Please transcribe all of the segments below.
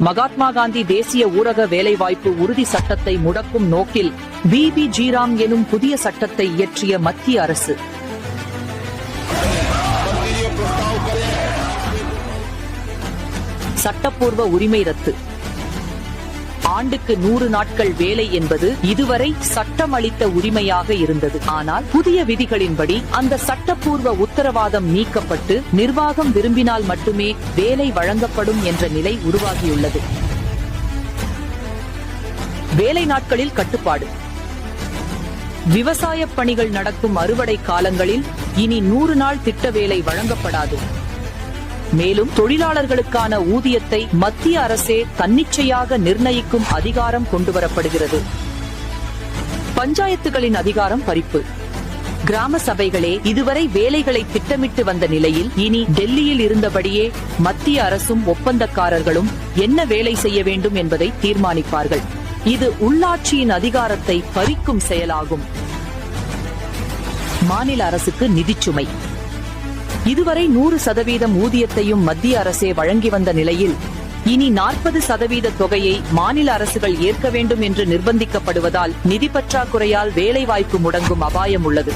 மகாத்மா காந்தி தேசிய ஊரக வேலைவாய்ப்பு உறுதி சட்டத்தை முடக்கும் நோக்கில் பிபி ஜிராம் எனும் புதிய சட்டத்தை இயற்றிய மத்திய அரசு. சட்டப்பூர்வ உரிமை ரத்து. ஆண்டுக்கு 100 நாட்கள் வேலை என்பது இதுவரை சட்டம் அளித்த உரிமையாக இருந்தது. ஆனால் புதிய விதிகளின்படி அந்த சட்டப்பூர்வ உத்தரவாதம் நீக்கப்பட்டு நிர்வாகம் விரும்பினால் மட்டுமே வேலை வழங்கப்படும் என்ற நிலை உருவாகியுள்ளது. வேலை நாட்களில் கட்டுப்பாடு. விவசாய பணிகள் நடக்கும் அறுவடை காலங்களில் இனி 100 நாள் திட்ட வேலை வழங்கப்படாது. மேலும் தொழிலாளர்களுக்கான ஊதியத்தை மத்திய அரசே தன்னிச்சையாக நிர்ணயிக்கும் அதிகாரம் கொண்டுவரப்படுகிறது. பஞ்சாயத்துகளின் அதிகாரம் பறிப்பு. கிராம சபைகளே இதுவரை வேலைகளை திட்டமிட்டு வந்த நிலையில் இனி டெல்லியில் இருந்தபடியே மத்திய அரசும் ஒப்பந்தக்காரர்களும் என்ன வேலை செய்ய வேண்டும் என்பதை தீர்மானிப்பார்கள். இது உள்ளாட்சியின் அதிகாரத்தை பறிக்கும் செயலாகும். மாநில அரசுக்கு நிதிச்சுமை. இதுவரை 100% ஊதியத்தையும் மத்திய அரசே வழங்கி வந்த நிலையில் இனி 40% தொகையை மாநில அரசுகள் ஏற்க வேண்டும் என்று நிர்பந்திக்கப்படுவதால் நிதி பற்றாக்குறையால் வேலைவாய்ப்பு முடங்கும் அபாயம் உள்ளது.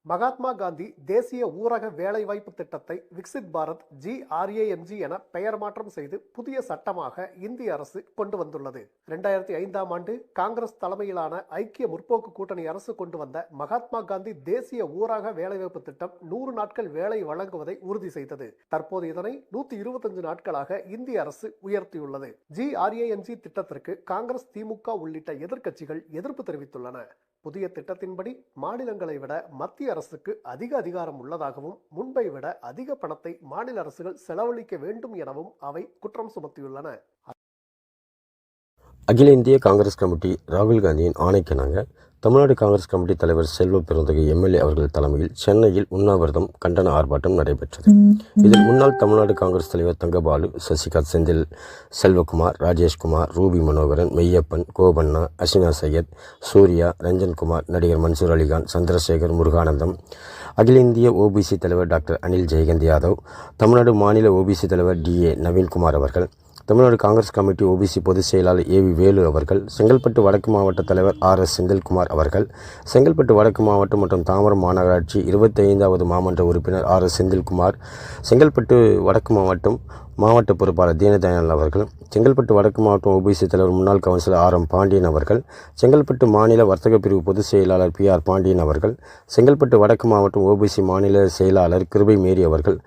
மகாத்மா காந்தி தேசிய ஊரக வேலைவாய்ப்பு திட்டத்தை விக்சித் பாரத் GRAMG என பெயர் மாற்றம் செய்து புதிய சட்டமாக இந்திய அரசு கொண்டு வந்துள்ளது. 2005ஆம் ஆண்டு காங்கிரஸ் தலைமையிலான ஐக்கிய முற்போக்கு கூட்டணி அரசு கொண்டு வந்த மகாத்மா காந்தி தேசிய ஊரக வேலைவாய்ப்பு திட்டம் 100 நாட்கள் வேலை வழங்குவதை உறுதி செய்தது. தற்போது இதனை 125 நாட்களாக இந்திய அரசு உயர்த்தியுள்ளது. GRAMG திட்டத்திற்கு காங்கிரஸ், திமுக உள்ளிட்ட எதிர்க்கட்சிகள் எதிர்ப்பு தெரிவித்துள்ளன. புதிய திட்டத்தின்படி மாநிலங்களை விட மத்திய அரசுக்கு அதிக அதிகாரம் உள்ளதாகவும் முன்பை விட அதிக பணத்தை மாநில அரசுகள் செலவழிக்க வேண்டும் எனவும் அவை குற்றம் சுமத்தியுள்ளன. அகில இந்திய காங்கிரஸ் கமிட்டி ராகுல் காந்தியின் ஆணைக்கிணங்க தமிழ்நாடு காங்கிரஸ் கமிட்டி தலைவர் செல்வ பெருந்தகை MLA அவர்கள் தலைமையில் சென்னையில் உண்ணாவிரதம் கண்டன ஆர்ப்பாட்டம் நடைபெற்றது. இதில் முன்னாள் தமிழ்நாடு காங்கிரஸ் தலைவர் தங்கபாலு, சசிகாந்த், செந்தில் செல்வகுமார், ராஜேஷ்குமார், ரூபி மனோகரன், மெய்யப்பன், கோபண்ணா, அசினா சையத், சூர்யா, ரஞ்சன்குமார், நடிகர் மன்சூர் அலிகான், சந்திரசேகர், முருகானந்தம், அகில இந்திய OBC தலைவர் டாக்டர் அனில் ஜெயகந்த் யாதவ், தமிழ்நாடு மாநில OBC தலைவர் DA நவீன்குமார் அவர்கள், தமிழ்நாடு காங்கிரஸ் கமிட்டி OBC பொதுச் செயலாளர் AV வேலு அவர்கள், செங்கல்பட்டு வடக்கு மாவட்ட தலைவர் RS செந்தில்குமார் அவர்கள், செங்கல்பட்டு வடக்கு மாவட்டம் மற்றும் தாம்பரம் மாநகராட்சி 25வது மாமன்ற உறுப்பினர் RS செந்தில்குமார், செங்கல்பட்டு வடக்கு மாவட்டம் மாவட்ட பொறுப்பாளர் தீனதயாள் அவர்கள், செங்கல்பட்டு வடக்கு மாவட்டம் OBC தலைவர் முன்னாள் கவுன்சிலர் RM பாண்டியன் அவர்கள், செங்கல்பட்டு மாநில வர்த்தக பிரிவு பொதுச் செயலாளர் PR பாண்டியன் அவர்கள், செங்கல்பட்டு வடக்கு மாவட்டம் OBC மாநில செயலாளர் கிருபை மேரி அவர்கள்,